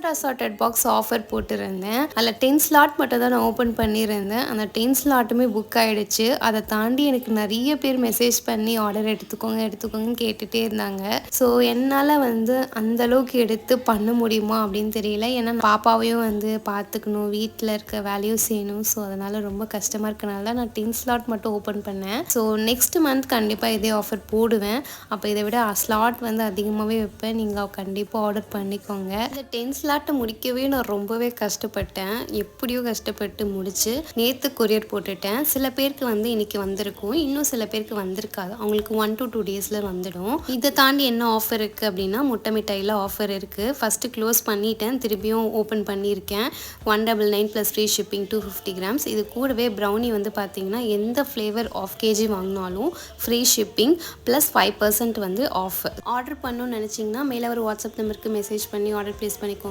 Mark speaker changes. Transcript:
Speaker 1: Assorted box offer போட்டிருந்தேன். அதில் 10 slot மட்டும் தான் நான் ஓப்பன் பண்ணியிருந்தேன். அந்த 10 ஸ்லாட்டுமே புக் ஆகிடுச்சு. அதை தாண்டி எனக்கு நிறைய பேர் மெசேஜ் பண்ணி ஆர்டர் எடுத்துக்கோங்கன்னு கேட்டுகிட்டே இருந்தாங்க. ஸோ என்னால் அந்தளவுக்கு எடுத்து பண்ண முடியுமா அப்படின்னு தெரியல. ஏன்னா பாப்பாவையும் பார்த்துக்கணும், வீட்டில் இருக்க வேலையும் செய்யணும். ஸோ அதனால் ரொம்ப கஷ்டமாக இருக்கனால நான் 10 ஸ்லாட் மட்டும் ஓப்பன் பண்ணேன். ஸோ நெக்ஸ்ட் மந்த் கண்டிப்பாக இதே ஆஃபர் போடுவேன். அப்போ இதை விட ஸ்லாட் அதிகமாகவே வைப்பேன். நீங்கள் கண்டிப்பாக ஆர்டர் பண்ணிக்கோங்க. இந்த 10 ஸ்லாட்டை முடிக்கவே நான் ரொம்பவே கஷ்டப்பட்டேன். எப்படியோ கஷ்டப்பட்டு முடிச்சு நேற்று கொரியர் போட்டுட்டேன். சில பேருக்கு இன்னைக்கு வந்திருக்கும், இன்னும் சில பேருக்கு வந்திருக்காது. அவங்களுக்கு 1 to 2 டேஸில் வந்துடும். இதை தாண்டி என்ன ஆஃபர் இருக்குது அப்படின்னா, முட்டை மிட்டாயில் ஆஃபர் இருக்குது. ஃபஸ்ட்டு க்ளோஸ் பண்ணிட்டேன், திரும்பியும் ஓப்பன் பண்ணியிருக்கேன். 199 ப்ளஸ் ஃப்ரீ ஷிப்பிங் 250 கிராம்ஸ். இது கூடவே ப்ரௌனி பார்த்தீங்கன்னா எந்த ஃப்ளேவர் ஆஃப் கேஜி வாங்கினாலும் free shipping plus 5% offer. Order பண்ணணும்னு நினச்சிங்கன்னா மேலே ஒரு வாட்ஸ்அப் நம்பருக்கு மெசேஜ் பண்ணி ஆர்டர் ப்ளேஸ் பண்ணிக்கோங்க.